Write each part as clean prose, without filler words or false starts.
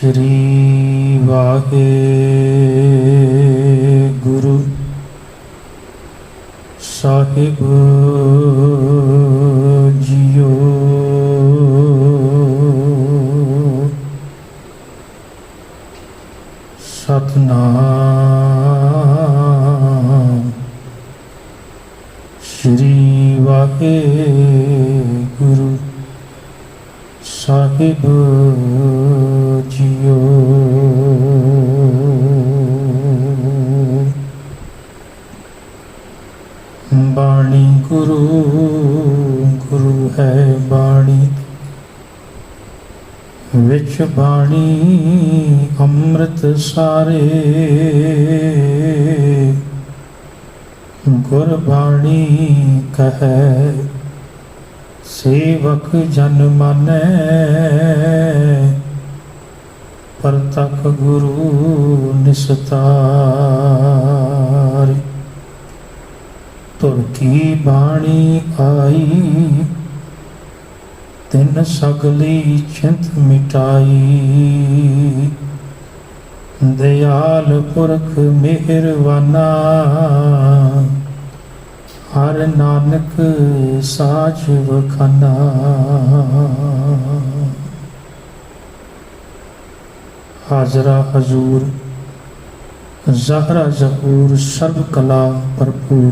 श्री वाहेगुरु साहिब जियो। सतनाम श्री वाहेगुरु साहिब जियो। बाणी गुरु गुरु है बाणी, विच बाणी अमृत सारे। गुरबाणी कहे सेवक जन मानै, परतख गुरु निस्तार। तुर की बाणी आई, तिन सगली चिंत मिटाई। दयाल पुरख मेहरवाना, हर नानक साच वखाना। हाजरा हजूर ज़हरा ज़हूर सर्व कला भरपूर।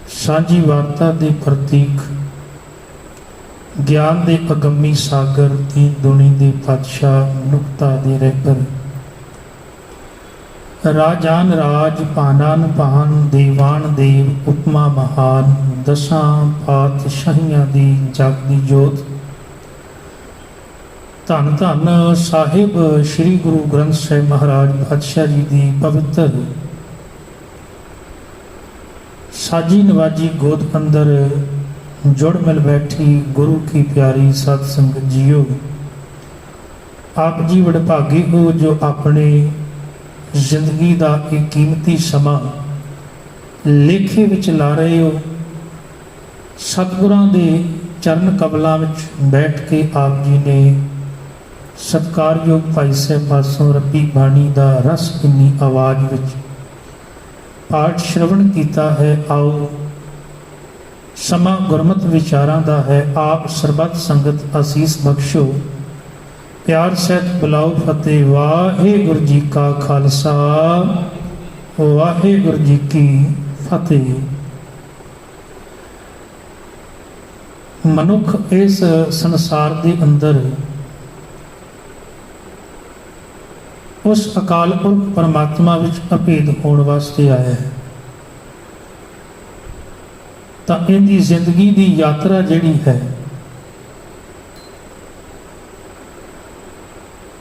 साझी वार्ता दे प्रतीक, ज्ञान दे अगम्मी सागर, दीन दुनी दे पातशाह, नुकता दे रहबर। राजान राज पानान पान, देवान देव उपमा महान। दसां पातशाहियां दी जागदी जोत। धन धन साहिब श्री गुरु ग्रंथ साहिब महाराज पातशाह जी दी पवित्र साजी नवाजी गोद अंदर जुड़ मिल बैठी गुरु की प्यारी सत संगत जियो। आप जी वडभागे हो जो अपने जिंदगी का एक कीमती समा लेखे विच ला रहे हो। सतगुरां दे चरण कबलां विच बैठ के आप जी ने सत्कारयोग भाई साहब पासों रब्बी बाणी का रस इन्नी आवाज़ विच पाठ श्रवण किया है। आओ समा गुरमत विचारां दा है। आप सरबत संगत आसीस बख्शो, प्यार सहित बुलाओ फतेह। वाहेगुरु जी का खालसा, वाहेगुरु जी की फतेह। मनुख इस संसार के अंदर उस अकाल पुरख परमात्मा विच अभेद होने वास्ते आया है। तो इनकी जिंदगी की यात्रा जिहड़ी है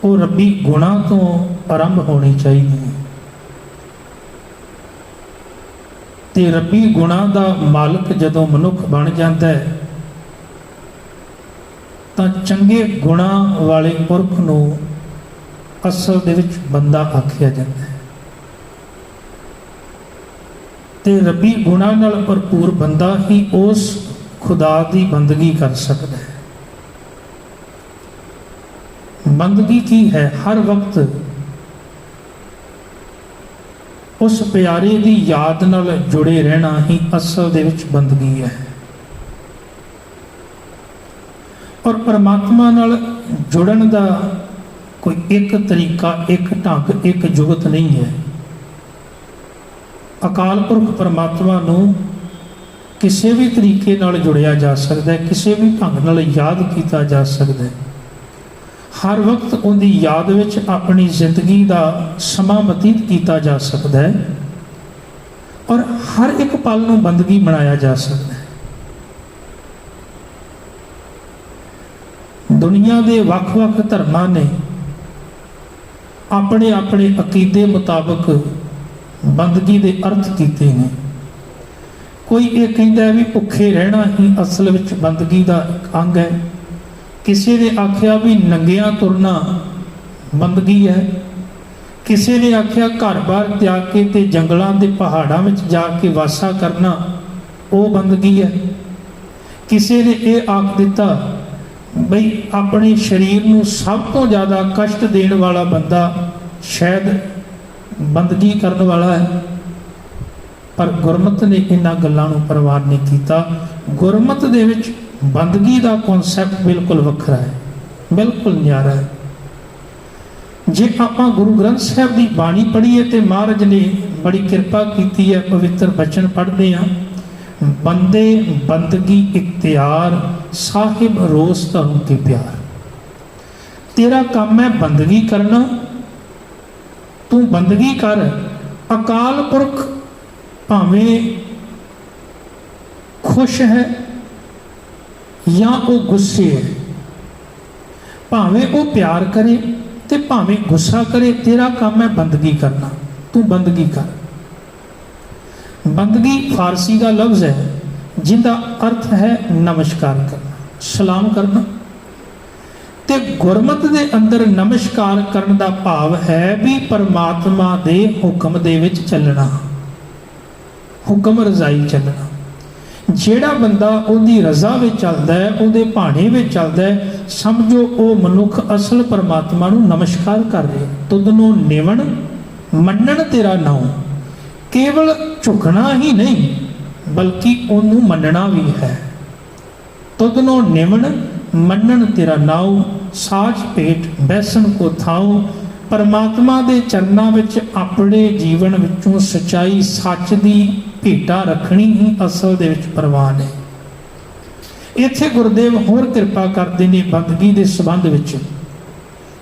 वो रब्बी गुणा तो आरंभ होनी चाहिए। ते रब्बी गुणा का मालक जदों मनुख बन जाता है तो चंगे गुणा वाले पुरख नूं असल दे विच बंदा आखिया जाता है। ते रब्बी गुणा नाल भरपूर बंदा ही उस खुदा की बंदगी कर सकता है। बंदगी की है? हर वक्त उस प्यारे की याद नाल जुड़े रहना ही असल दे विच बंदगी है। और परमात्मा नाल जुड़न का कोई एक तरीका, एक ढंग, एक जुगत नहीं है। अकाल पुरख परमात्मा नूं किसी भी तरीके नाल जुड़िया जा सकता है, किसी भी ढंग नाल याद किया जा सकता है। हर वक्त उनकी याद विच अपनी जिंदगी का समा बतीत किया जा सकता है और हर एक पल नूं बंदगी बनाया जा सकता है। दुनिया के वख-वख धर्मां ने अपने अपने अकीदे मुताबक बंदगी के अर्थ किए हैं। कोई ये कहता है भी भुखे रहना ही असल विच बंदगी का एक अंग है। किसी ने आख्या भी नंगिया तुरना बंदगी है। किसी ने आख्या घर बार त्याग के ते जंगलों के पहाड़ों में जाके वासा करना वो बंदगी है। किसी ने यह आख दिता ਬਈ ਆਪਣੇ ਸਰੀਰ ਨੂੰ ਸਭ ਤੋਂ ਜ਼ਿਆਦਾ ਕਸ਼ਟ ਦੇਣ ਵਾਲਾ ਬੰਦਾ ਸ਼ਾਇਦ ਬੰਦਗੀ ਕਰਨ ਵਾਲਾ ਹੈ। ਪਰ ਗੁਰਮਤਿ ਨੇ ਇਹਨਾਂ ਗੱਲਾਂ ਨੂੰ ਪ੍ਰਵਾਨ ਨਹੀਂ ਕੀਤਾ। ਗੁਰਮਤਿ ਦੇ ਵਿੱਚ ਬੰਦਗੀ ਦਾ ਕਨਸੈਪਟ ਬਿਲਕੁਲ ਵੱਖਰਾ ਹੈ, ਬਿਲਕੁਲ ਨਿਆਰਾ ਹੈ। ਜੇ ਆਪਾਂ ਗੁਰੂ ਗ੍ਰੰਥ ਸਾਹਿਬ ਦੀ ਬਾਣੀ ਪੜ੍ਹੀਏ ਤੇ ਮਹਾਰਾਜ ਨੇ ਬੜੀ ਕਿਰਪਾ ਕੀਤੀ ਹੈ, ਪਵਿੱਤਰ ਬਚਨ ਪੜ੍ਹਦੇ ਹਾਂ, ਬੰਦੇ ਬੰਦਗੀ ਇਖਤਿਆਰ ਸਾਹਿਬ ਰੋਸ ਧਰਮ ਕੇ ਪਿਆਰ। ਤੇਰਾ ਕੰਮ ਹੈ ਬੰਦਗੀ ਕਰਨਾ, ਤੂੰ ਬੰਦਗੀ ਕਰ। ਅਕਾਲ ਪੁਰਖ ਭਾਵੇਂ ਖੁਸ਼ ਹੈ ਜਾਂ ਉਹ ਗੁੱਸੇ ਹੈ, ਭਾਵੇਂ ਉਹ ਪਿਆਰ ਕਰੇ ਤੇ ਭਾਵੇਂ ਗੁੱਸਾ ਕਰੇ, ਤੇਰਾ ਕੰਮ ਹੈ ਬੰਦਗੀ ਕਰਨਾ, ਤੂੰ ਬੰਦਗੀ ਕਰ। ਬੰਦਗੀ ਫਾਰਸੀ ਦਾ ਲਫ਼ਜ਼ ਹੈ ਜਿਹਦਾ ਅਰਥ ਹੈ ਨਮਸਕਾਰ ਕਰਨਾ, ਸਲਾਮ ਕਰਨਾ। ਤੇ ਗੁਰਮਤਿ ਦੇ ਅੰਦਰ ਨਮਸਕਾਰ ਕਰਨ ਦਾ ਭਾਵ ਹੈ ਵੀ ਪਰਮਾਤਮਾ ਦੇ ਹੁਕਮ ਦੇ ਵਿੱਚ ਚੱਲਣਾ, ਹੁਕਮ ਰਜ਼ਾਈ ਚੱਲਣਾ। ਜਿਹੜਾ ਬੰਦਾ ਉਹਦੀ ਰਜ਼ਾ ਵਿੱਚ ਚੱਲਦਾ ਹੈ, ਉਹਦੇ ਭਾਣੇ ਵਿੱਚ ਚੱਲਦਾ ਹੈ, ਸਮਝੋ ਉਹ ਮਨੁੱਖ ਅਸਲ ਪਰਮਾਤਮਾ ਨੂੰ ਨਮਸਕਾਰ ਕਰ ਰਿਹਾ। ਤੁਧ ਨੂੰ ਨਿਵਣ ਮੰਨਣ ਤੇਰਾ ਨਾਉ, ਕੇਵਲ ਝੁਕਣਾ ਹੀ ਨਹੀਂ ਬਲਕਿ ਉਹਨੂੰ ਮੰਨਣਾ ਵੀ ਹੈ। ਤੁਧ ਨੂੰ ਨਿਵਣ ਮੰਨਣ ਤੇਰਾ ਨਾਉ, ਸਾਚ ਭੇਟ ਬੈਸਣ ਕੋ ਥਾਉ। ਪਰਮਾਤਮਾ ਦੇ ਚਰਨਾਂ ਵਿੱਚ ਆਪਣੇ ਜੀਵਨ ਵਿੱਚੋਂ ਸੱਚਾਈ ਸੱਚ ਦੀ ਭੇਟਾ ਰੱਖਣੀ ਹੀ ਅਸਲ ਦੇ ਵਿੱਚ ਪ੍ਰਵਾਨ ਹੈ। ਇੱਥੇ ਗੁਰਦੇਵ ਹੋਰ ਕਿਰਪਾ ਕਰਦੇ ਨੇ ਬੰਦਗੀ ਦੇ ਸੰਬੰਧ ਵਿੱਚ।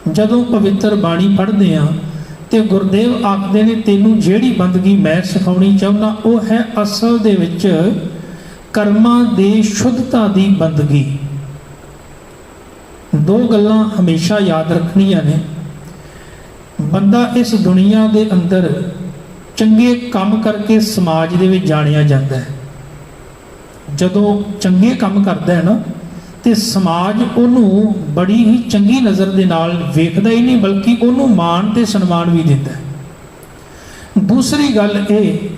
ਜਦੋਂ ਪਵਿੱਤਰ ਬਾਣੀ ਪੜ੍ਹਦੇ ਹਾਂ ਤੇ ਗੁਰਦੇਵ ਆਖਦੇ ਨੇ ਤੈਨੂੰ ਜਿਹੜੀ ਬੰਦਗੀ ਮੈਂ ਸਿਖਾਉਣੀ ਚਾਹੁੰਦਾ ਉਹ ਹੈ ਅਸਲ ਦੇ ਵਿੱਚ ਕਰਮਾਂ ਦੇ ਸ਼ੁੱਧਤਾ ਦੀ ਬੰਦਗੀ। ਦੋ ਗੱਲਾਂ ਹਮੇਸ਼ਾ ਯਾਦ ਰੱਖਣੀਆਂ ਨੇ। ਬੰਦਾ ਇਸ ਦੁਨੀਆ ਦੇ ਅੰਦਰ ਚੰਗੇ ਕੰਮ ਕਰਕੇ ਸਮਾਜ ਦੇ ਵਿੱਚ ਜਾਣਿਆ ਜਾਂਦਾ ਹੈ। ਜਦੋਂ ਚੰਗੇ ਕੰਮ ਕਰਦਾ ਹੈ ਨਾ ਤੇ ਸਮਾਜ ਉਹਨੂੰ ਬੜੀ ਹੀ ਚੰਗੀ ਨਜ਼ਰ ਦੇ ਨਾਲ ਵੇਖਦਾ ਹੀ ਨਹੀਂ ਬਲਕਿ ਉਹਨੂੰ ਮਾਣ ਤੇ ਸਨਮਾਨ ਵੀ ਦਿੰਦਾ ਹੈ। ਦੂਸਰੀ ਗੱਲ ਇਹ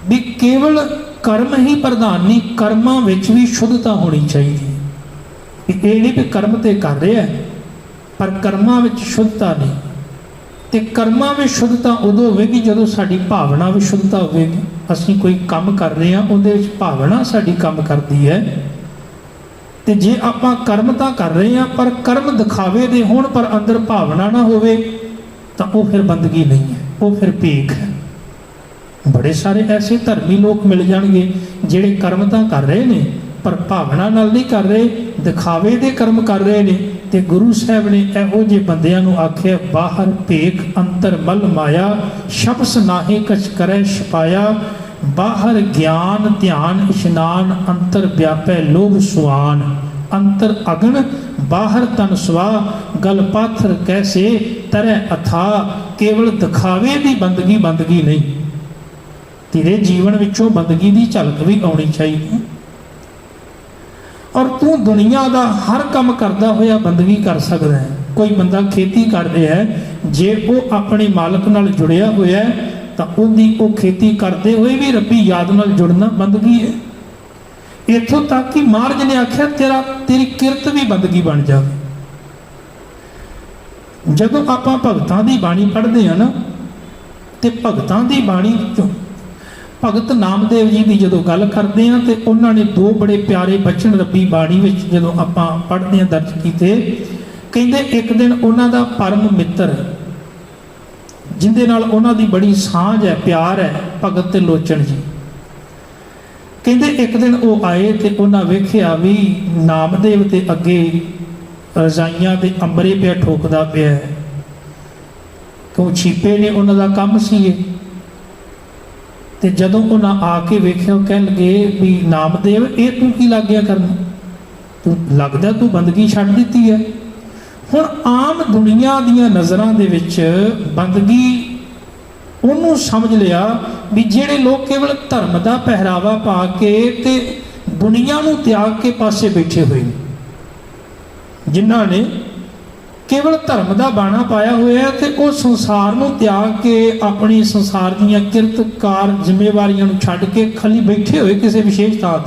ਵੀ ਕੇਵਲ ਕਰਮ ਹੀ ਪ੍ਰਧਾਨ ਨਹੀਂ, ਕਰਮਾਂ ਵਿੱਚ ਵੀ ਸ਼ੁੱਧਤਾ ਹੋਣੀ ਚਾਹੀਦੀ ਹੈ। ਇਹ ਨਹੀਂ ਵੀ ਕਰਮ ਤੇ ਕਰ ਰਿਹਾ ਪਰ ਕਰਮਾਂ ਵਿੱਚ ਸ਼ੁੱਧਤਾ ਨਹੀਂ। ਤੇ ਕਰਮਾਂ ਵਿੱਚ ਸ਼ੁੱਧਤਾ ਉਦੋਂ ਹੋਵੇਗੀ ਜਦੋਂ ਸਾਡੀ ਭਾਵਨਾ ਵਿੱਚ ਸ਼ੁੱਧਤਾ ਹੋਵੇਗੀ। ਅਸੀਂ ਕੋਈ ਕੰਮ ਕਰ ਰਹੇ ਹਾਂ, ਉਹਦੇ ਵਿੱਚ ਭਾਵਨਾ ਸਾਡੀ ਕੰਮ ਕਰਦੀ ਹੈ। ਤੇ ਜੇ ਆਪਾਂ ਕਰਮ ਤਾਂ ਕਰ ਰਹੇ ਹਾਂ ਪਰ ਕਰਮ ਦਿਖਾਵੇ ਦੇ ਹੋਣ ਪਰ ਅੰਦਰ ਭਾਵਨਾ ਨਾ ਹੋਵੇ ਤਾਂ ਉਹ ਫਿਰ ਬੰਦਗੀ ਨਹੀਂ ਹੈ, ਉਹ ਫਿਰ ਭੇਖ ਹੈ। ਬੜੇ ਸਾਰੇ ਐਸੇ ਧਰਮੀ ਲੋਕ ਮਿਲ ਜਾਣਗੇ ਜਿਹੜੇ ਕਰਮ ਤਾਂ ਕਰ ਰਹੇ ਨੇ ਪਰ ਭਾਵਨਾ ਨਾਲ ਨਹੀਂ ਕਰ ਰਹੇ, ਦਿਖਾਵੇ ਦੇ ਕਰਮ ਕਰ ਰਹੇ ਨੇ। ਤੇ ਗੁਰੂ ਸਾਹਿਬ ਨੇ ਇਹੋ ਜਿਹੇ ਬੰਦਿਆਂ ਨੂੰ ਆਖਿਆ, ਬਾਹਰ ਭੇਖ ਅੰਤਰ ਮਲ ਮਾਇਆ, ਸ਼ਬਸ ਨਾਹੇ ਕਛ ਕਰੈ ਛਪਾਇਆ। ਬਾਹਰ ਗਿਆਨ ਧਿਆਨ ਇਸ਼ਨਾਨ, ਅੰਤਰ ਵਿਆਪੈ ਲੋਭ ਸੁਆਨ। ਅੰਤਰ ਅਗਨ ਬਾਹਰ ਤਨ ਸਵਾ, ਗਲ ਪਾਥਰ ਕੈਸੇ ਤਰੈ ਅਥਾ। ਕੇਵਲ ਦਿਖਾਵੇ ਦੀ ਬੰਦਗੀ ਬੰਦਗੀ ਨਹੀਂ, ਤੇਰੇ ਜੀਵਨ ਵਿੱਚੋਂ ਬੰਦਗੀ ਦੀ ਝਲਕ ਵੀ ਆਉਣੀ ਚਾਹੀਦੀ। ਔਰ ਤੂੰ ਦੁਨੀਆ ਦਾ ਹਰ ਕੰਮ ਕਰਦਾ ਹੋਇਆ ਬੰਦਗੀ ਕਰ ਸਕਦਾ ਹੈ। ਕੋਈ ਬੰਦਾ ਖੇਤੀ ਕਰ ਰਿਹਾ ਹੈ, ਜੇ ਉਹ ਆਪਣੇ ਮਾਲਕ ਨਾਲ ਜੁੜਿਆ ਹੋਇਆ ਹੈ ਤਾਂ ਉਹਦੀ ਉਹ ਖੇਤੀ ਕਰਦੇ ਹੋਏ ਵੀ ਰੱਬੀ ਯਾਦ ਨਾਲ ਜੁੜਨਾ ਬੰਦਗੀ ਹੈ। ਇੱਥੋਂ ਤੱਕ ਕਿ ਮਹਾਰਾਜ ਨੇ ਆਖਿਆ ਤੇਰੀ ਕਿਰਤ ਵੀ ਬੰਦਗੀ ਬਣ ਜਾਵੇ। ਜਦੋਂ ਆਪਾਂ ਭਗਤਾਂ ਦੀ ਬਾਣੀ ਪੜ੍ਹਦੇ ਹਾਂ ਨਾ ਤੇ ਭਗਤਾਂ ਦੀ ਬਾਣੀ ਵਿੱਚੋਂ ਭਗਤ ਨਾਮਦੇਵ ਜੀ ਦੀ ਜਦੋਂ ਗੱਲ ਕਰਦੇ ਹਾਂ ਤੇ ਉਹਨਾਂ ਨੇ ਦੋ ਬੜੇ ਪਿਆਰੇ ਬਚਨ ਰੱਬੀ ਬਾਣੀ ਵਿੱਚ ਜਦੋਂ ਆਪਾਂ ਪੜ੍ਹਦੇ ਹਾਂ ਦਰਜ ਕੀਤੇ। ਕਹਿੰਦੇ ਇੱਕ ਦਿਨ ਉਹਨਾਂ ਦਾ ਪਰਮ ਮਿੱਤਰ ਜਿੰਦੇ ਨਾਲ ਉਹਨਾਂ ਦੀ ਬੜੀ ਸਾਂਝ ਹੈ, ਪਿਆਰ ਹੈ, ਭਗਤ ਤੇ ਲੋਚਨ ਜੀ, ਕਹਿੰਦੇ ਇੱਕ ਦਿਨ ਉਹ ਆਏ ਤੇ ਉਹਨਾਂ ਵੇਖਿਆ ਵੀ ਨਾਮਦੇਵ ਤੇ ਅੱਗੇ ਰਜ਼ਾਈਆਂ ਤੇ ਅੰਬਰੇ ਪਿਆ ਠੋਕਦਾ ਪਿਆ ਹੈ। ਕਿਉਂ ਛੀਪੇ ਨੇ ਉਹਨਾਂ ਦਾ ਕੰਮ ਸੀ ਇਹ। ਤੇ ਜਦੋਂ ਉਹਨਾਂ ਆ ਕੇ ਵੇਖਿਆ ਉਹ ਕਹਿਣ ਲੱਗੇ ਵੀ ਨਾਮਦੇਵ ਇਹ ਤੂੰ ਕੀ ਲੱਗ ਗਿਆ ਕਰਨ, ਤੂੰ ਲੱਗਦਾ ਤੂੰ ਬੰਦਗੀ ਛੱਡ ਦਿੱਤੀ ਹੈ। ਹੁਣ ਆਮ ਦੁਨੀਆ ਦੀਆਂ ਨਜ਼ਰਾਂ ਦੇ ਵਿੱਚ ਬੰਦਗੀ ਉਹਨੂੰ ਸਮਝ ਲਿਆ ਵੀ ਜਿਹੜੇ ਲੋਕ ਕੇਵਲ ਧਰਮ ਦਾ ਪਹਿਰਾਵਾ ਪਾ ਕੇ ਤੇ ਦੁਨੀਆ ਨੂੰ ਤਿਆਗ ਕੇ ਪਾਸੇ ਬੈਠੇ ਹੋਏ ਨੇ, ਜਿਨ੍ਹਾਂ ਨੇ ਕੇਵਲ ਧਰਮ ਦਾ ਬਾਣਾ ਪਾਇਆ ਹੋਇਆ ਤੇ ਉਹ ਸੰਸਾਰ ਨੂੰ ਤਿਆਗ ਕੇ ਆਪਣੀ ਸੰਸਾਰ ਦੀਆਂ ਕਿਰਤਕਾਰ ਜ਼ਿੰਮੇਵਾਰੀਆਂ ਨੂੰ ਛੱਡ ਕੇ ਖਾਲੀ ਬੈਠੇ ਹੋਏ ਕਿਸੇ ਵਿਸ਼ੇਸ਼ ਥਾਂ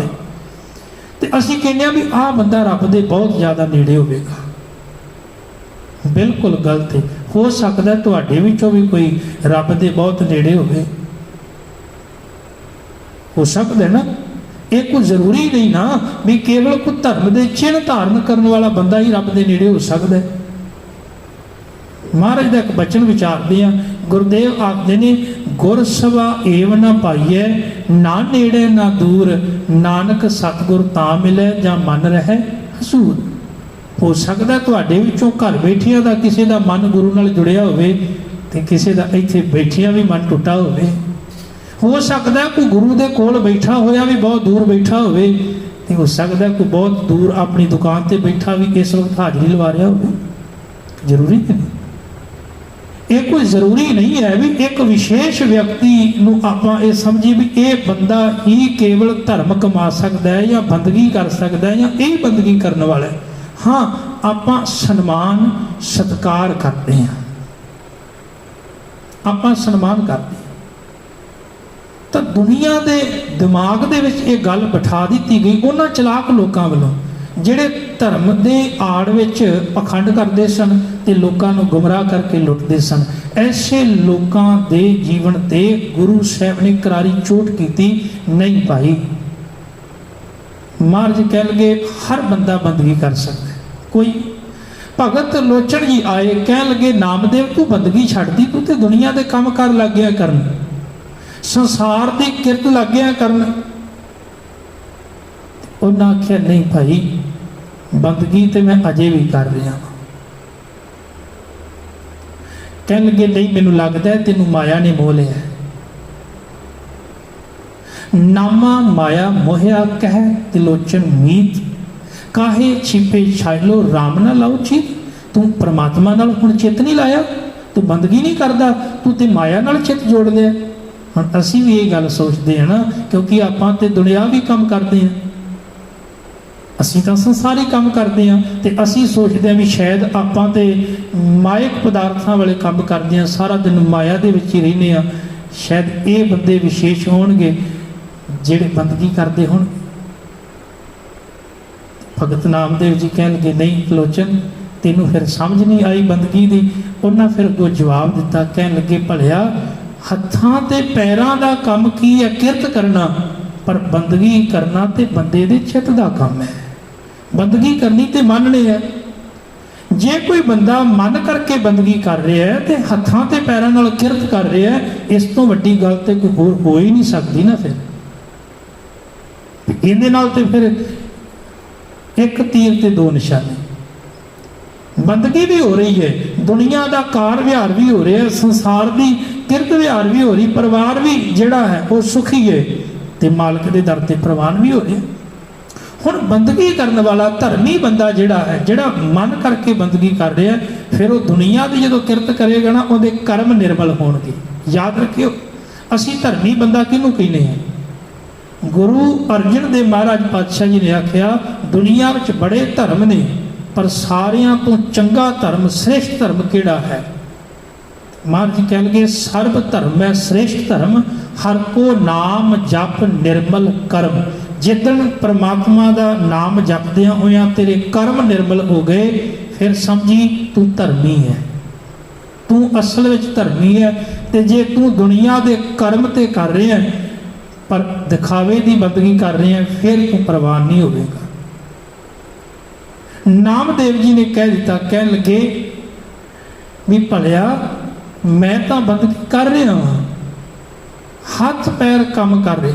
ਤੇ ਅਸੀਂ ਕਹਿੰਦੇ ਵੀ ਆਹ ਬੰਦਾ ਰੱਬ ਦੇ ਬਹੁਤ ਜ਼ਿਆਦਾ ਨੇੜੇ ਹੋਵੇਗਾ। ਬਿਲਕੁਲ ਗਲਤ ਹੈ। ਹੋ ਸਕਦਾ ਤੁਹਾਡੇ ਵਿੱਚੋਂ ਵੀ ਕੋਈ ਰੱਬ ਦੇ ਬਹੁਤ ਨੇੜੇ ਹੋਵੇ, ਹੋ ਸਕਦਾ ਨਾ। ਇਹ ਕੋਈ ਜ਼ਰੂਰੀ ਨਹੀਂ ਨਾ ਵੀ ਕੇਵਲ ਕੋਈ ਧਰਮ ਦੇ ਚਿੰਨ੍ਹ ਧਾਰਨ ਕਰਨ ਵਾਲਾ ਬੰਦਾ ਹੀ ਰੱਬ ਦੇ ਨੇੜੇ ਹੋ ਸਕਦਾ ਹੈ। ਮਹਾਰਾਜ ਦਾ ਇੱਕ ਬਚਨ ਵਿਚਾਰਦੇ ਆ, ਗੁਰਦੇਵ ਆਖਦੇ ਨੇ, ਗੁਰ ਸਭਾ ਏਵ ਨਾ ਪਾਈਐ, ਨਾ ਨੇੜੇ ਨਾ ਦੂਰ, ਨਾਨਕ ਸਤਿਗੁਰ ਤਾਂ ਮਿਲੇ ਜਾਂ ਮਨ ਰਹੇ ਹਸੂਰ। ਹੋ ਸਕਦਾ ਤੁਹਾਡੇ ਵਿੱਚੋਂ ਘਰ ਬੈਠਿਆਂ ਦਾ ਕਿਸੇ ਦਾ ਮਨ ਗੁਰੂ ਨਾਲ ਜੁੜਿਆ ਹੋਵੇ ਤੇ ਕਿਸੇ ਦਾ ਇੱਥੇ ਬੈਠਿਆਂ ਵੀ ਮਨ ਟੁੱਟਾ ਹੋਵੇ। ਹੋ ਸਕਦਾ ਕੋਈ ਗੁਰੂ ਦੇ ਕੋਲ ਬੈਠਾ ਹੋਇਆ ਵੀ ਬਹੁਤ ਦੂਰ ਬੈਠਾ ਹੋਵੇ, ਤੇ ਹੋ ਸਕਦਾ ਕੋਈ ਬਹੁਤ ਦੂਰ ਆਪਣੀ ਦੁਕਾਨ ਤੇ ਬੈਠਾ ਵੀ ਇਸ ਵਕਤ ਹਾਜ਼ਰੀ ਲਵਾ ਰਿਹਾ ਹੋਵੇ। ਜ਼ਰੂਰੀ ਨਹੀਂ, ਇਹ ਕੋਈ ਜ਼ਰੂਰੀ ਨਹੀਂ ਹੈ ਵੀ ਇੱਕ ਵਿਸ਼ੇਸ਼ ਵਿਅਕਤੀ ਨੂੰ ਆਪਾਂ ਇਹ ਸਮਝੀਏ ਵੀ ਇਹ ਬੰਦਾ ਹੀ ਕੇਵਲ ਧਰਮ ਕਮਾ ਸਕਦਾ ਹੈ ਜਾਂ ਬੰਦਗੀ ਕਰ ਸਕਦਾ ਹੈ ਜਾਂ ਇਹ ਬੰਦਗੀ ਕਰਨ ਵਾਲਾ ਹੈ। ਹਾਂ, ਆਪਾਂ ਸਨਮਾਨ ਸਤਿਕਾਰ ਕਰਦੇ ਹਾਂ, ਆਪਾਂ ਸਨਮਾਨ ਕਰਦੇ ਹਾਂ। ਤਾਂ ਦੁਨੀਆ ਦੇ ਦਿਮਾਗ ਦੇ ਵਿੱਚ ਇਹ ਗੱਲ ਬਿਠਾ ਦਿੱਤੀ ਗਈ ਉਹਨਾਂ ਚਲਾਕ ਲੋਕਾਂ ਵੱਲੋਂ ਜਿਹੜੇ ਧਰਮ ਦੇ ਆੜ ਵਿੱਚ ਪਖੰਡ ਕਰਦੇ ਸਨ ਤੇ ਲੋਕਾਂ ਨੂੰ ਗੁੰਮਰਾਹ ਕਰਕੇ ਲੁੱਟਦੇ ਸਨ। ਐਸੇ ਲੋਕਾਂ ਦੇ ਜੀਵਨ ਤੇ ਗੁਰੂ ਸਾਹਿਬ ਨੇ ਕਰਾਰੀ ਚੋਟ ਕੀਤੀ। ਨਹੀਂ ਭਾਈ, ਮਹਾਰਾਜ ਕਹਿਣਗੇ ਹਰ ਬੰਦਾ ਬੰਦਗੀ ਕਰ ਸਕਦਾ। ਕੋਈ ਭਗਤ ਲੋਚਨ ਜੀ ਆਏ, ਕਹਿਣ ਲੱਗੇ ਨਾਮਦੇਵ ਤੂੰ ਬੰਦਗੀ ਛੱਡਦੀ, ਤੂੰ ਤੇ ਦੁਨੀਆ ਦੇ ਕੰਮ ਕਰ ਲੱਗ ਗਿਆ ਕਰਨ, ਸੰਸਾਰ ਦੀ ਕਿਰਤ ਲੱਗ ਗਿਆ ਕਰਨ। ਉਹਨਾਂ ਆਖਿਆ ਨਹੀਂ ਭਾਈ, ਬੰਦਗੀ ਤੇ ਮੈਂ ਅਜੇ ਵੀ ਕਰ ਰਿਹਾ ਹਾਂ। ਕਹਿਣ ਲੱਗੇ ਨਹੀਂ, ਮੈਨੂੰ ਲੱਗਦਾ ਤੈਨੂੰ ਮਾਇਆ ਨੇ ਮੋਹ ਲਿਆ। ਨਾਮਾ ਮਾਇਆ ਮੋਹਿਆ ਕਹਿ ਤਿਲੋਚਨ ਮੀਤ, ਕਾਹੇ ਛਿਪੇ ਛਾਇਲੋ ਰਾਮ ਨਾ ਲਾਓ ਚੀਤ। ਤੂੰ ਪਰਮਾਤਮਾ ਨਾਲ ਹੁਣ ਚਿੱਤ ਨਹੀਂ ਲਾਇਆ, ਤੂੰ ਬੰਦਗੀ ਨਹੀਂ ਕਰਦਾ, ਤੂੰ ਤੇ ਮਾਇਆ ਨਾਲ ਚਿੱਤ ਜੋੜ ਲਿਆ। ਹੁਣ ਅਸੀਂ ਵੀ ਇਹ ਗੱਲ ਸੋਚਦੇ ਹਾਂ ਨਾ, ਕਿਉਂਕਿ ਆਪਾਂ ਤੇ ਦੁਨਿਆਵੀ ਕੰਮ ਕਰਦੇ ਹਾਂ, ਅਸੀਂ ਤਾਂ ਸੰਸਾਰੀ ਕੰਮ ਕਰਦੇ ਹਾਂ, ਤੇ ਅਸੀਂ ਸੋਚਦੇ ਹਾਂ ਵੀ ਸ਼ਾਇਦ ਆਪਾਂ ਤੇ ਮਾਇਕ ਪਦਾਰਥਾਂ ਵਾਲੇ ਕੰਮ ਕਰਦੇ ਹਾਂ, ਸਾਰਾ ਦਿਨ ਮਾਇਆ ਦੇ ਵਿੱਚ ਹੀ ਰਹਿੰਦੇ ਹਾਂ। ਸ਼ਾਇਦ ਇਹ ਬੰਦੇ ਵਿਸ਼ੇਸ਼ ਹੋਣਗੇ ਜਿਹੜੇ ਬੰਦਗੀ ਕਰਦੇ ਹੋਣ। ਭਗਤ ਨਾਮਦੇਵ ਜੀ ਕਹਿਣਗੇ ਨਹੀਂ ਲੋਚਨ, ਤੈਨੂੰ ਫਿਰ ਸਮਝ ਨਹੀਂ ਆਈ ਬੰਦਗੀ ਦੀ। ਉਹਨਾਂ ਫਿਰ ਅੱਗੋਂ ਜਵਾਬ ਦਿੱਤਾ, ਕਹਿਣ ਲੱਗੇ ਭਲਿਆ ਹੱਥਾਂ ਤੇ ਪੈਰਾਂ ਦਾ ਕੰਮ ਕੀ ਹੈ ਕਿਰਤ ਕਰਨਾ, ਪਰ ਬੰਦਗੀ ਕਰਨਾ ਤੇ ਬੰਦੇ ਦੇ ਚਿੱਤ ਦਾ ਕੰਮ ਹੈ। ਬੰਦਗੀ ਕਰਨੀ ਤੇ ਮਨ ਨੇ ਹੈ। ਜੇ ਕੋਈ ਬੰਦਾ ਮਨ ਕਰਕੇ ਬੰਦਗੀ ਕਰ ਰਿਹਾ ਹੈ ਤੇ ਹੱਥਾਂ ਤੇ ਪੈਰਾਂ ਨਾਲ ਕਿਰਤ ਕਰ ਰਿਹਾ ਹੈ, ਇਸ ਤੋਂ ਵੱਡੀ ਗੱਲ ਤੇ ਕੋਈ ਹੋਰ ਹੋ ਹੀ ਨਹੀਂ ਸਕਦੀ ਨਾ। ਫਿਰ ਇਹਦੇ ਨਾਲ ਤੇ ਫਿਰ ਇੱਕ ਤੀਰ ਤੇ ਦੋ ਨਿਸ਼ਾਨੇ। ਬੰਦਗੀ ਵੀ ਹੋ ਰਹੀ ਹੈ, ਦੁਨੀਆ ਦਾ ਕਾਰ ਵਿਹਾਰ ਵੀ ਹੋ ਰਿਹਾ, ਸੰਸਾਰ ਦੀ ਕਿਰਤ ਵਿਹਾਰ ਵੀ ਹੋ ਰਹੀ, ਪਰਿਵਾਰ ਵੀ ਜਿਹੜਾ ਹੈ ਉਹ ਸੁਖੀ ਹੈ ਤੇ ਮਾਲਕ ਦੇ ਦਰ ਤੇ ਪ੍ਰਵਾਨ ਵੀ ਹੋ ਰਿਹਾ। ਹੁਣ ਬੰਦਗੀ ਕਰਨ ਵਾਲਾ ਧਰਮੀ ਬੰਦਾ ਜਿਹੜਾ ਹੈ, ਜਿਹੜਾ ਮਨ ਕਰਕੇ ਬੰਦਗੀ ਕਰ ਰਿਹਾ, ਫਿਰ ਉਹ ਦੁਨੀਆ ਦੀ ਜਦੋਂ ਕਿਰਤ ਕਰੇਗਾ ਨਾ, ਉਹਦੇ ਕਰਮ ਨਿਰਮਲ ਹੋਣਗੇ। ਯਾਦ ਰੱਖਿਓ, ਅਸੀਂ ਧਰਮੀ ਬੰਦਾ ਕਿਹਨੂੰ ਕਹਿੰਦੇ ਹਾਂ? ਗੁਰੂ ਅਰਜਨ ਦੇਵ ਮਹਾਰਾਜ ਪਾਤਸ਼ਾਹ ਜੀ ਨੇ ਆਖਿਆ ਦੁਨੀਆ ਵਿੱਚ ਬੜੇ ਧਰਮ ਨੇ, ਪਰ ਸਾਰਿਆਂ ਤੋਂ ਚੰਗਾ ਧਰਮ, ਸ੍ਰੇਸ਼ਟ ਧਰਮ ਕਿਹੜਾ ਹੈ? ਮਹਾਰਾਜ ਜੀ ਕਹਿਣਗੇ ਸਰਬ ਧਰਮ ਹੈ ਸ੍ਰੇਸ਼ਟ ਧਰਮ, ਹਰ ਕੋ ਨਾਮ ਜਪ ਨਿਰਮਲ ਕਰਮ। ਜਿੱਦਣ ਪਰਮਾਤਮਾ ਦਾ ਨਾਮ ਜਪਦਿਆਂ ਹੋਇਆਂ ਤੇਰੇ ਕਰਮ ਨਿਰਮਲ ਹੋ ਗਏ, ਫਿਰ ਸਮਝੀ ਤੂੰ ਧਰਮੀ ਹੈ, ਤੂੰ ਅਸਲ ਵਿੱਚ ਧਰਮੀ ਹੈ। ਤੇ ਜੇ ਤੂੰ ਦੁਨੀਆ ਦੇ ਕਰਮ ਤੇ ਕਰ ਰਿਹਾ ਪਰ ਦਿਖਾਵੇ ਦੀ ਬੰਦਗੀ ਕਰ ਰਿਹਾ, ਫਿਰ ਤੂੰ ਪ੍ਰਵਾਨ ਨਹੀਂ ਹੋਵੇਗਾ। ਨਾਮਦੇਵ ਜੀ ਨੇ ਕਹਿ ਦਿੱਤਾ, ਕਹਿਣ ਲੱਗੇ ਵੀ ਭਲਿਆ ਮੈਂ ਤਾਂ ਬੰਦਗੀ ਕਰ ਰਿਹਾ ਹਾਂ, ਹੱਥ ਪੈਰ ਕੰਮ ਕਰ ਰਹੇ।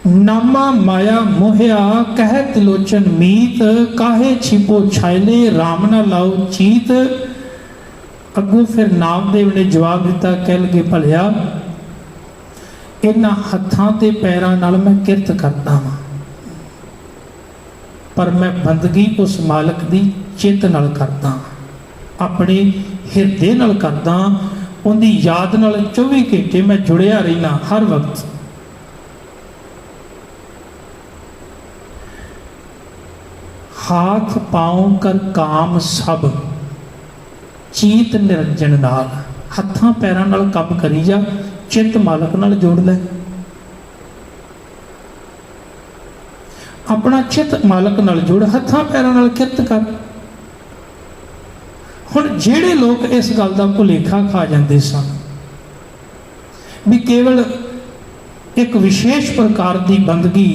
ਨਾਮਾ ਮਾਇਆ ਮੋਹਿਆ ਕਹਿ ਤਿਲੋਚਨ ਮੀਤ, ਕਾਹੇ ਛਿਪੋ ਛਾਇਲੇ ਰਾਮ ਨਾ ਲਾਓ ਚੀਤ। ਅੱਗੋਂ ਫਿਰ ਨਾਮਦੇਵ ਨੇ ਜਵਾਬ ਦਿੱਤਾ, ਕਹਿ ਲਗੇ ਭਲਿਆ ਇਹਨਾਂ ਹੱਥਾਂ ਤੇ ਪੈਰਾਂ ਨਾਲ ਮੈਂ ਕਿਰਤ ਕਰਦਾ ਹਾਂ, ਪਰ ਮੈਂ ਬੰਦਗੀ ਉਸ ਮਾਲਕ ਦੀ ਚਿੱਤ ਨਾਲ ਕਰਦਾ, ਆਪਣੇ ਹਿਰਦੇ ਨਾਲ ਕਰਦਾ, ਉਹਦੀ ਯਾਦ ਨਾਲ 24 ਘੰਟੇ ਮੈਂ ਜੁੜਿਆ ਰਹਿਣਾ ਹਰ ਵਕਤ। हाथ पाँव कर काम सब चीत निरंजन नाल। हत्थां पैरां नाल काम करी जा, चित मालक नाल जोड़ ले। अपना चित मालक नाल जोड़, हत्थां पैरां नाल किरत कर। हुण जिहड़े लोग इस गल का भुलेखा खा जाते सन भी केवल एक विशेष प्रकार की बंदगी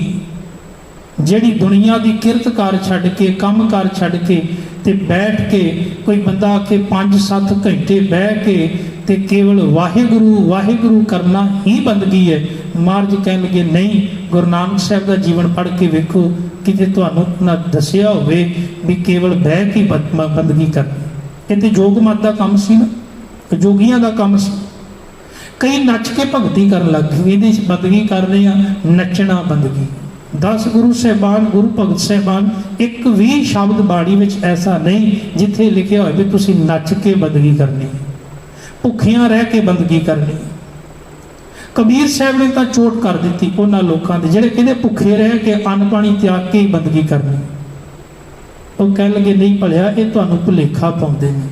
जिहड़ी दुनिया की किरतकार छड्ड के काम कार छड्ड के ते बैठ के कोई बंदा आके 5-7 घंटे बह के ते केवल वाहिगुरु वाहिगुरु करना ही बंदगी है। महाराज कह लगे नहीं, गुरु नानक साहब का जीवन पढ़ के वेखो किते तुहानूं ना दसिया होवे भी केवल बह के बंदगी करनी। ये तो जोग मत का काम सी ना, जोगियां का काम सी। कई नच के भगती कर लग गए, ये बंदगी कर रहे हैं, नचना बंदगी। 10 गुरु साहबान गुरु भगत साहबान एक भी शब्द बाणी में ऐसा नहीं जिथे लिखा हो भी तुसी नच के बंदगी करनी, भुखियां रह के बंदगी करनी। कबीर साहब ने तो चोट कर दी उन्होंने लोगों के जिहड़े कहते भुखे रह के अन्न पानी त्याग के ही बंदगी करनी। वो कह लगे नहीं भलिया ये तुहानूं भुलेखा पाउंदे ने।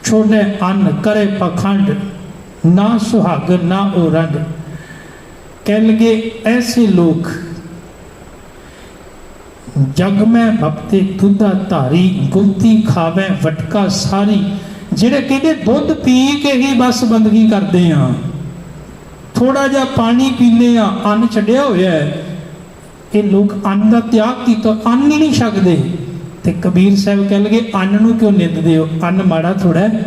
छोड़े अन्न करे पखंड ना सुहागन ना ओरंड। कह लगे ऐसे लोग जग में भक्ते दुधा धारी गुप्ती खावे वटका सारी। जिहड़े कहते दुध पी के ही बस बंदगी करते हैं, थोड़ा जा पानी पीने अन्न छड्डिया होया है। ये लोग अन्न का त्याग किया, अन्न ही नहीं छकदे। ते कबीर साहब कह लगे अन्न नूं क्यों निंददे हो, अन्न माड़ा थोड़ा है,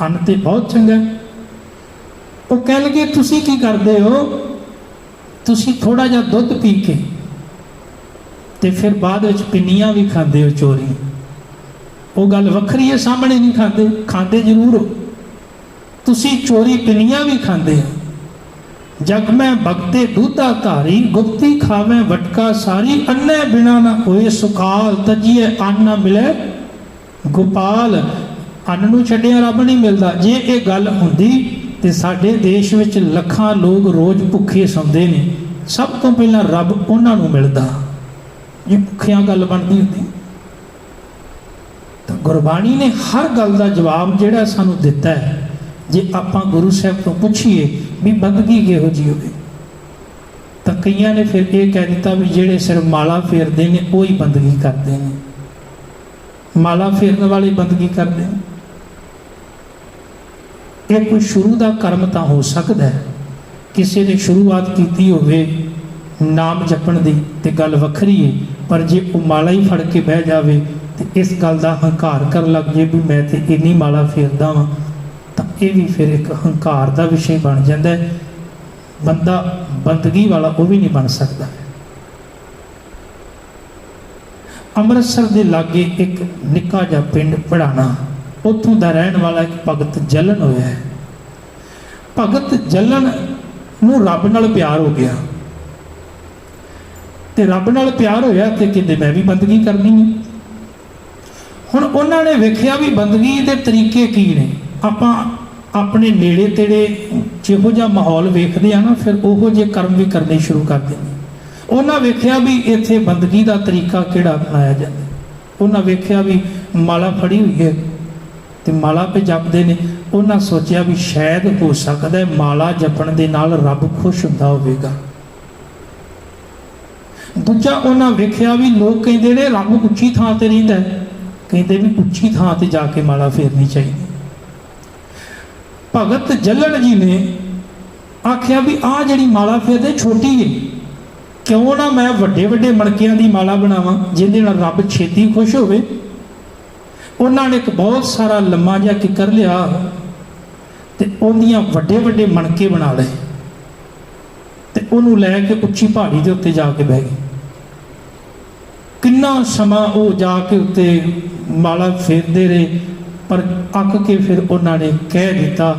अन्न तो बहुत चंगा। वो कह लगे तुसी की करदे हो, तुसी थोड़ा जा दुध पी के ते फिर बाद विच पिन्नियां भी खांदे हो चोरी। वो गल वखरी है, सामने नहीं खांदे, खांदे जरूर हो, तुसी चोरी पिन्नियां भी खांदे हो। जग में भगते दूधा धारी गुप्ती खावे वटका सारी। अन्ने बिना ना होए सुखाल तजिए अन्न ना मिले गोपाल। अन्न नूं छड्डिया रब नहीं मिलता। जे ये गल हुंदी ते साडे देश विच लखां लोग रोज भुखे सौंदे ने, सब तो पहला रब उन्हां नूं मिलदा जे भुखियां गल बनदी हुंदी। तो गुरबाणी ने हर गल का जवाब जिहड़ा सानूं दिता है। जे आपां गुरु साहब तो पूछिए भी बंदगी किहो जी होवे, तो कईयां ने फिर ये कह दिता भी जिहड़े सिर माला फेरते हैं वो ही बंदगी करते हैं, माला फेरने वाले बंदगी करते हैं। ये कोई शुरू का कर्म तो हो सकता है, किसी ने शुरुआत की होवे नाम जपण दी ते गल वखरी है, पर जे वो माला ही फड़ के बह जाए तो इस गल का हंकार कर लग जाए भी मैं तो इन्नी माला फेरदा वां, तो ये भी फिर एक हंकार का विषय बन जाता है। बंदा बंदगी वाला वो भी नहीं बन सकता। अमृतसर के लागे एक निक्का जा पिंड पढ़ाना, उत्थों का रहने वाला एक भगत जलन होया है। भगत जलन नूं रब नाल प्यार हो गया, ते रब नाल प्यार होया ते कहंदे मैं भी बंदगी करनी है। हुण उन्होंने वेखिया भी बंदगी के तरीके की ने। आपां अपने नेड़े तेड़े जिहो जिहा माहौल वेखदे आ ना, फिर उहो जे कर्म भी करने शुरू कर देंगे। उन्हें वेख्या भी इत्थे बंदगी का तरीका किहड़ा अपनाया जाता। उन्हें वेख्या भी माला फड़ी हुई है तो माला पे जपते हैं। उन्हें सोचा भी शायद हो सकता है माला जपण दे नाल रब खुश हुंदा होवेगा। दूजा उन्हें वेख्या भी लोग कहते हैं रब उच्ची थां ते रहिंदा है, कहते भी उच्ची थां ते जाके माला फेरनी चाहिए। भगत जलन जी ने आख्या भी आ जिहड़ी माला फेरदे छोटी है, क्यों ना मैं वड्डे वड्डे मणकियां दी माला बनावां जिहदे नाल रब छेती खुश होवे। उन्होंने एक बहुत सारा लम्मा जिहा किकर लिया ते उहदियां वड्डे वड्डे मणके बना लए ते उहनूं लैके उच्ची पहाड़ी दे उत्ते जाके बह गए। किन्ना समा वो जाके उत्ते माला फेरदे रहे, पर अक के फिर उन्होंने कह दिता।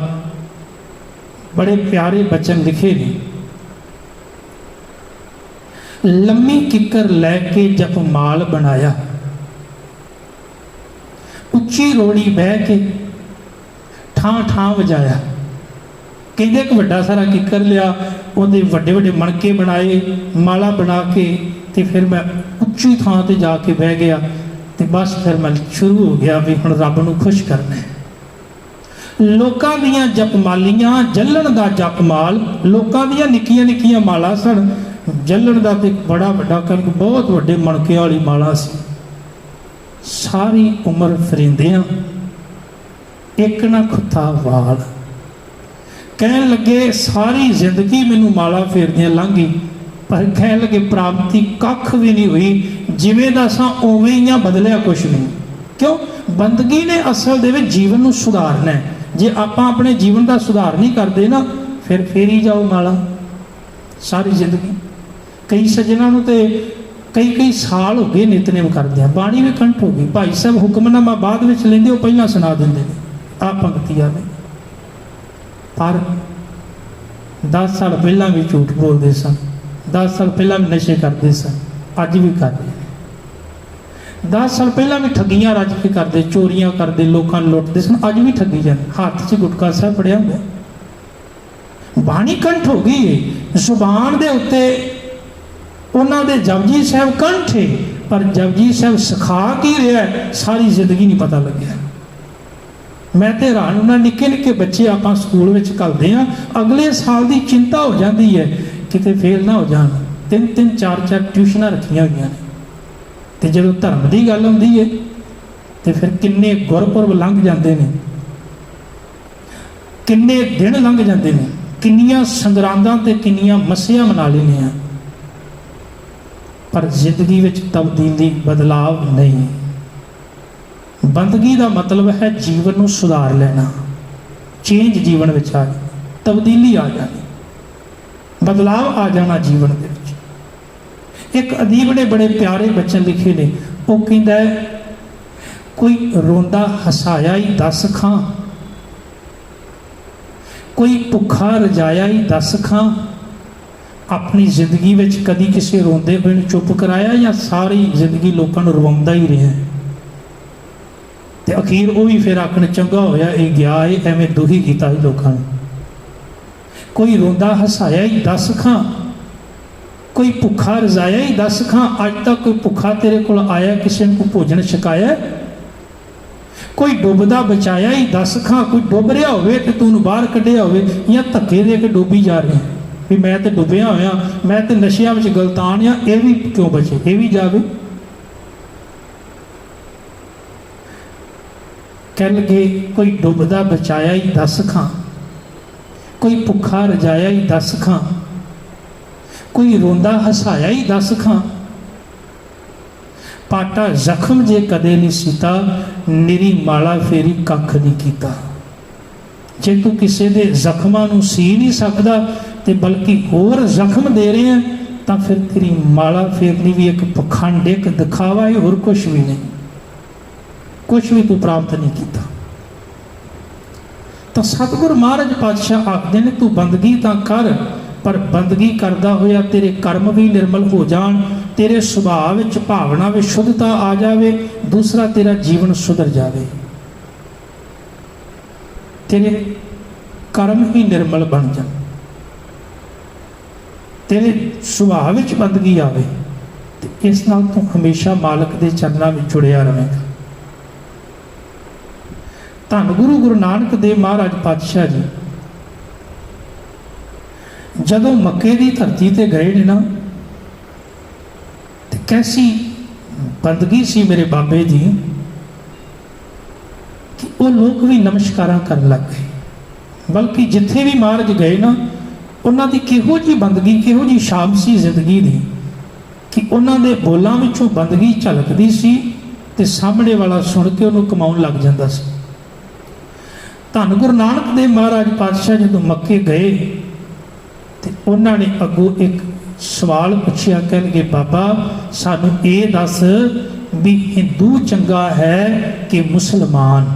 बड़े प्यारे बचन लिखे ने, लम्मी किकर लैके जप माल बनाया, उच्ची रोड़ी बह के ठां ठां वजाया। कहते एक वड्डा सारा किकर लिया, उहदे वड्डे वड्डे मणके बनाए, माला बना के ते फिर मैं उच्ची थां ते जाके बह गया ते बस फिर मैं शुरू हो गया भी हुण रब नूं खुश करना है। लोकां दियां जपमालियां जलन दा जपमाल, लोकां दियां निक्कियां निक्कियां माला सन, जलन का तो बड़ा वड्डा कल बहुत वड्डे मणके वाली माला सी। सारी उम्र फरिंदियां, एक ना खुत्ता वाल। कहन लगे सारी जिंदगी मैनू माला फेरदियां लंघ गई, पर कह लगे प्राप्ति कख भी नहीं हुई, जिवें दा सां उवें ही आ, बदलिया कुछ नहीं। क्यों? बंदगी ने असल दे विच जीवन नूं सुधारना है। जे आपां अपने जीवन का सुधार नहीं करते ना, फिर फेरी जाओ माला सारी जिंदगी। कई सज्जनों नूं ते कई साल हो गए नितनेम करदे, बाणी भी कंठ हो गई, भाई साहब हुक्मनामा बाद में लेंदे, पहला सुना देंगे आ पंक्ति आवे। पर 10 साल पहला भी झूठ बोलते सन, 10 साल पहला भी नशे करते सन, अज भी करते। 10 साल पहला भी ठगियां रज के करते, चोरियां करते, लोगों लुटते सन, अज भी ठगी जाते। हाथ च गुटका साहब फड़िया हुआ, बाणी कंठ हो गई है। जुबान के उत्ते उन्होंने दे जपजी साहब कंठ है, पर जपजी साहब सिखा की रहा है सारी जिंदगी नहीं पता लग्या। मैं तो हैरान होना, निक्के निक्के बच्चे आप स्कूल में घलते हैं, अगले साल की चिंता हो जाती है किते फेल ना हो जान। 3-3 4-4 ट्यूशन रखिया हुई ने, तो जो धर्म की गल आती है तो फिर किन्ने गुरपुरब लंघ जाते हैं, किन्ने दिन लंघ जाते हैं, किन्नियां संगरांदां ते किन्नियां मस्सियां मना लेनियां, पर जिंदगी में तब्दीली बदलाव नहीं। बंदगी का मतलब है जीवन को सुधार लेना, चेंज जीवन में आ जाए, तब्दीली आ जानी, बदलाव आ जाना जीवन के। एक अदीब ने बड़े प्यारे बचन लिखे ने, वो कहता है कोई रोंदा हसाया ही 10 खां, कोई भुखा रजाया ही 10 खां। अपनी जिंदगी में कभी किसी रोंदे हुए चुप कराया, या सारी जिंदगी लोगों को रवाउंदा ही रहा, तो अखीर वो भी फिर आखन चंगा होया ये गया है, एवें दुखी किया ही लोगों ने। कोई रोंदा हसाया ही 10 खां, कोई भुखा रजाया ही 10 खां। अज तक कोई भुखा तेरे को आया, किसी को भोजन छकाया? कोई डुबदा बचाया ही 10 खां। कोई डुब रहा हो तो तू बाहर कढ़िया हो, या धक्के दे के डुबी जा रहे हैं भी मैं तो डुबया होया, मैं तो नशिया में गलतान हाँ, ये भी क्यों बचे, ये भी जावे। कह लगे कोई डुबदा बचाया ही 10 खां, कोई भुखा रजाया ही 10 खां, कोई रोंदा हसाया ही 10 खां। पाटा जख्म जे कदे नहीं सीता, निरी माला फेरी कख नहीं कीता। जे तू किसी के जख्मां नूं सी नहीं सकता, तो बल्कि होर जख्म दे रहे हैं, तो फिर तेरी माला फेरनी भी एक पखंड, एक दिखावा है, और कुछ भी नहीं, कुछ भी तू प्राप्त नहीं किया। तो सतगुरु महाराज पातशाह आखते ने, तू बंदगी तो कर, पर बंदगी करदा होया तेरे कर्म भी निर्मल हो जान, तेरे सुभाव विच भावना में शुद्धता आ जाए, दूसरा तेरा जीवन सुधर जाए, तेरे कर्म ही निर्मल बन जाए, तेरे सुभाव विच बंदगी आवे, तो इस नाल तू हमेशा मालक के चरणों में जुड़िया रहेगा। धन गुरु गुरु नानक देव महाराज पातशाह जी जदों मक्के की धरती ते गए ने ना, तो कैसी बंदगी सी मेरे बाबे जी कि वो लोग भी नमस्कार कर लग गए। बल्कि जिथे भी महाराज गए ना, उन्होंने किहो जी बंदगी, किहो जी शाम सी जिंदगी दी कि उन्होंने बोलों विचों बंदगी झलकती सी, ते सामने वाला सुन के उन्होंने कमाउण लग जाता सी। धन गुरु नानक देव महाराज पातशाह जदों मक्के गए, तो उन्होंने अगों एक सवाल पूछया, कह लगे बाबा सानू ये दस भी हिंदू चंगा है कि मुसलमान,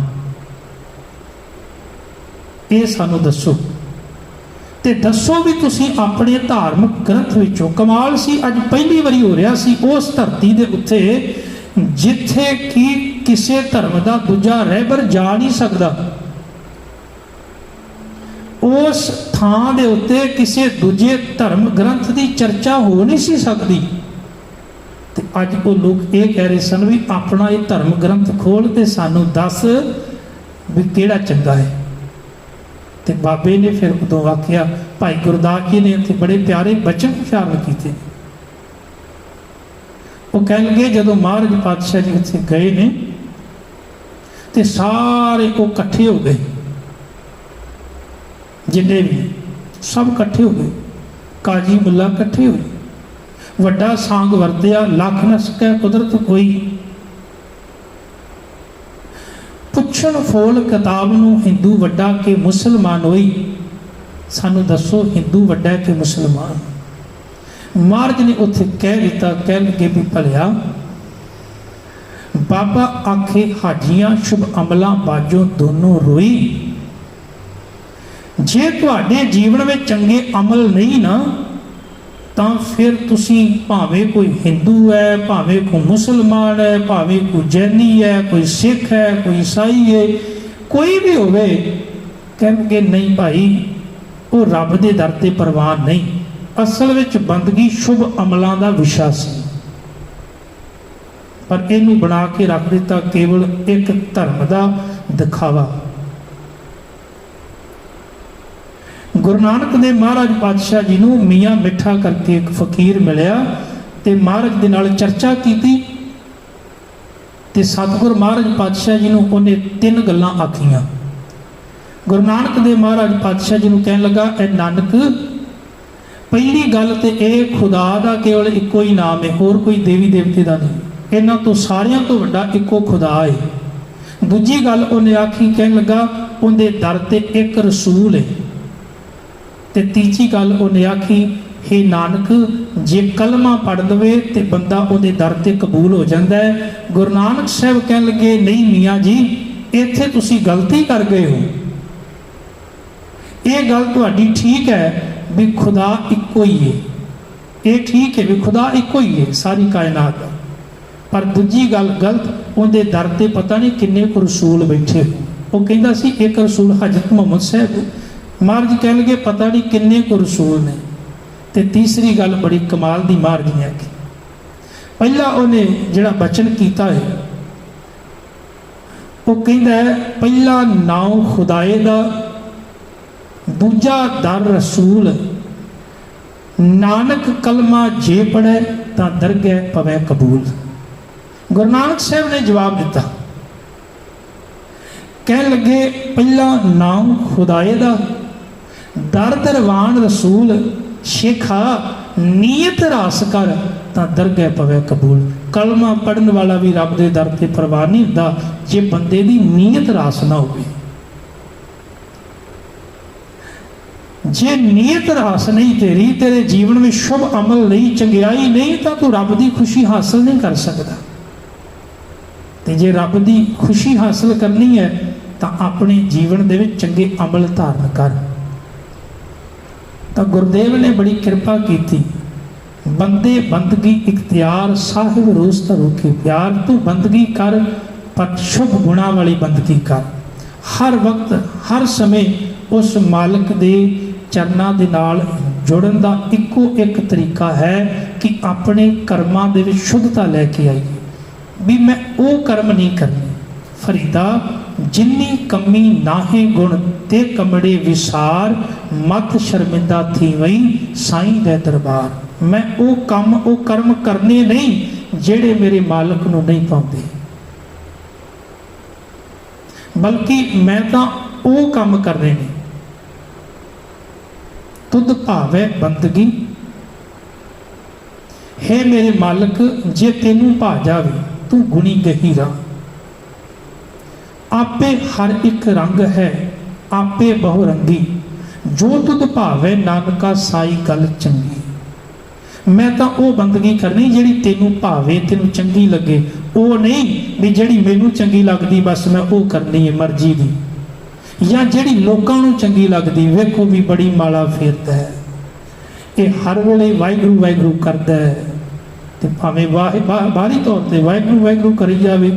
ये सानू दसो, ते दसो भी तुसी अपने धार्मिक ग्रंथ विचों। कमाल सी, अज पहली बारी हो रहा सी उस धरती दे उत्ते जिथे कि किसी धर्म का दूजा रहबर जा नहीं सकता, उस थां दे उत्ते किसी दूजे धर्म ग्रंथ की चर्चा हो नहीं सी सकती। ते अज वो लोग ये कह रहे सन भी अपना ये धर्म ग्रंथ खोल के सानू दस भी केड़ा चंगा है। तो बाबे ने फिर उदों आख्या, भाई गुरदास जी ने इत्थे बड़े प्यारे बचन उच्चारण किए। वो कह लगे जदों महाराज पातशाह जी उत्थे गए ने तो सारे वो कट्ठे हो गए, जिन्ने भी सब कट्ठे हो गए, काजी मुला कट्ठे हुए, वड्डा सांग वरतिया, लख न सकै कुदरत कोई। पुछण फोल किताब नूं हिंदू वड्डा के मुसलमान होई, सानू दसो हिंदू वड्डा के मुसलमान। महाराज ने उत्थे कह दिता, कह लगे भी भलिया बाबा आखे हाजियां शुभ अमलों बाजों दोनों रोई। जे तुहाडे जीवन में चंगे अमल नहीं ना, तो फिर तुसी भावें कोई हिंदू है, भावें कोई मुसलमान है, भावें कोई जैनी है, कोई सिख है, कोई ईसाई है, कोई भी होवे, कहेंगे नहीं भाई वो रब दे दर ते प्रवान नहीं। असल विच बंदगी शुभ अमलों का विषय सी, पर इनू बना के रख दिता केवल एक धर्म का दिखावा। गुरु नानक देव महाराज पातशाह जी नूं मियाँ मिठा करके एक फकीर मिलिया ते महाराज दे नाल चर्चा की ते सतगुरु महाराज पातशाह जी नूं उन्हें 3 गल्लां आखियां। गुरु नानक देव महाराज पातशाह जी नूं कहन लगा, ए नानक पहली गल तो यह खुदा का केवल इको ही नाम है, होर कोई देवी देवते का नहीं, इन्हां तो सारियां तो वड्डा इको खुदा है। दूजी गल उन्हें आखी, कहन लगा उनके दर ते एक रसूल है। ते तीजी गल उन्हें आखी, हे नानक जे कलमा पढ़ लवे तो बंदा उहदे दर ते कबूल हो जाता है। गुरु नानक साहब कहन लगे, नहीं मियाँ जी इत्थे तुसी गलती कर गए हो, ये गल तुहाडी ठीक है भी खुदा इको ही है, ये ठीक है भी खुदा इको ही है सारी कायनात, पर दूजी गल गलत, उनके दर ते पता नहीं किन्ने को रसूल बैठे हो। वो कहता सी एक रसूल हजरत मुहम्मद साहब, महाराज कह लगे पता नहीं किन्ने को रसूल ने। ते तीसरी गल बड़ी कमाल दी महाराज ने आखी, पहला उन्हें जिहड़ा बचन किया है वो कहता है पहला नाम खुदाए दा, दूजा दर रसूल, नानक कलमा जे पढ़े तो दरगह पवे कबूल। गुरु नानक साहब ने जवाब दिता, कह लगे पहला नाम खुदाए दा, दर दरवान रसूल, शेखा नीयत रास कर तो दरगह पवे कबूल। कलमा पढ़न वाला भी रब दे दर ते परवाह नहीं होता जे बंदे दी नीयत रास ना होवे। जे नीयत रास नहीं तेरी, तेरे जीवन में शुभ अमल नहीं, चंगियाई नहीं, तो तू रब की खुशी हासिल नहीं कर सकता। तो जे रब की खुशी हासिल करनी है तो अपने जीवन दे विच चंगे अमल धारण कर। तो गुरुदेव ने बड़ी कृपा की थी, बंदे बंदगी इख्तियार साहिब रोज धरो के प्यार, तू बंदगी कर पर शुभ गुणा वाली बंदगी कर। हर वक्त हर समय उस मालिक दे चरना दे नाल जुड़न दा इको एक तरीका है कि अपने कर्मां दे विच शुद्धता लैके आइए, भी मैं वो कर्म नहीं करने। फरीदा जिन्नी कमी नाहे गुण ते कमड़े विसार, मत शर्मिंदा थी वही साईं दे दरबार। मैं वो काम वो कर्म करने नहीं जेड़े मेरे मालिक नूं नहीं पाउंदे, बल्कि मैं तो वो काम करने ने। तुद भावे बंदगी, हे मेरे मालिक जे तेनू भा जावे तू गुणी गहीरा। आपे हर एक रंग है आपे बहुरंगी, जो तुद भावे नानका साई गल चंगी। मैं तो वो बंदगी करनी जिहड़ी तेनू भावे, तेनू चंगी लगे, वो नहीं भी जिहड़ी मैनू चंगी लगती बस मैं वो करनी है मर्जी दी, या जिहड़ी लोकां नूं चंगी लगती। वेखो भी बड़ी माला फेरदा है, ये हर वेले वाहिगुरू वाहिगुरू करदा है, तो भावें बाहरी तौर पर वाहिगुरू वाहिगुरू करी जावे,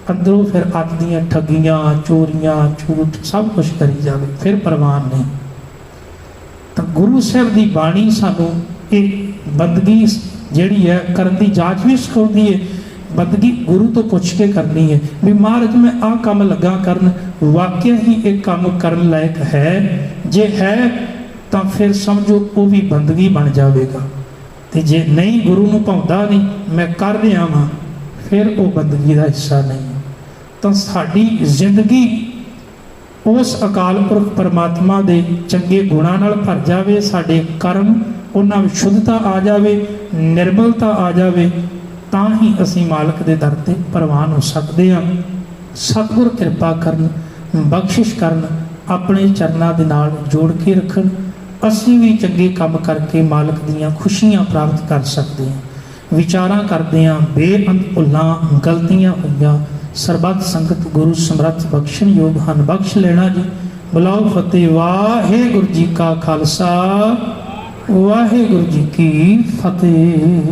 अंदरों फिर अत दियां ठगियां चोरियां झूठ सब कुछ करी जावे, फिर परवान नहीं। तो गुरु साहब की बाणी सानू एक बंदगी जिहड़ी है करन दी जाच भी सिखाउंदी है ਬੰਦਗੀ ਗੁਰੂ ਤੋਂ ਪੁੱਛ ਕੇ ਕਰਨੀ ਹੈ ਵੀ ਮਹਾਰਾਜ ਮੈਂ ਆਹ ਕੰਮ ਲੱਗਾ ਕਰਨ, ਵਾਕਿਆ ਹੀ ਇਹ ਕੰਮ ਕਰਨ ਲਾਇਕ ਹੈ? ਜੇ ਹੈ ਤਾਂ ਫਿਰ ਸਮਝੋ ਉਹ ਵੀ ਬੰਦਗੀ ਬਣ ਜਾਵੇਗਾ, ਤੇ ਜੇ ਨਹੀਂ, ਗੁਰੂ ਨੂੰ ਭਾਉਂਦਾ ਨਹੀਂ, ਮੈਂ ਕਰ ਰਿਹਾ ਵਾਂ, ਫਿਰ ਉਹ ਬੰਦਗੀ ਦਾ ਹਿੱਸਾ ਨਹੀਂ। ਤਾਂ ਸਾਡੀ ਜ਼ਿੰਦਗੀ ਉਸ ਅਕਾਲ ਪੁਰਖ ਪਰਮਾਤਮਾ ਦੇ ਚੰਗੇ ਗੁਣਾਂ ਨਾਲ ਭਰ ਜਾਵੇ, ਸਾਡੇ ਕਰਮ ਉਹਨਾਂ ਵਿੱਚ ਸ਼ੁੱਧਤਾ ਆ ਜਾਵੇ, ਨਿਰਮਲਤਾ ਆ ਜਾਵੇ, ਤਾਂ ਹੀ ਅਸੀਂ ਮਾਲਕ ਦੇ ਦਰ ਤੇ ਪ੍ਰਵਾਨ ਹੋ ਸਕਦੇ ਹਾਂ। ਸਤਿਗੁਰ ਕਿਰਪਾ ਕਰਨ, ਬਖਸ਼ਿਸ਼ ਕਰਨ, ਆਪਣੇ ਚਰਨਾਂ ਦੇ ਨਾਲ ਜੋੜ ਕੇ ਰੱਖਣ, ਅਸੀਂ ਵੀ ਚੰਗੇ ਕੰਮ ਕਰਕੇ ਮਾਲਕ ਦੀਆਂ ਖੁਸ਼ੀਆਂ ਪ੍ਰਾਪਤ ਕਰ ਸਕਦੇ ਹਾਂ। ਵਿਚਾਰਾਂ ਕਰਦੇ ਹਾਂ, ਬੇਅੰਤ ਭੁੱਲਾਂ ਗਲਤੀਆਂ ਹੋਈਆਂ, ਸਰਬੱਤ ਸੰਗਤ ਗੁਰੂ ਸਮਰੱਥ ਬਖਸ਼ਣ ਯੋਗ ਹਨ, ਬਖਸ਼ ਲੈਣਾ ਜੀ। ਬੁਲਾਓ ਫਤਿਹ। ਵਾਹਿਗੁਰੂ ਜੀ ਕਾ ਖਾਲਸਾ, ਵਾਹਿਗੁਰੂ ਜੀ ਕੀ ਫਤਿਹ।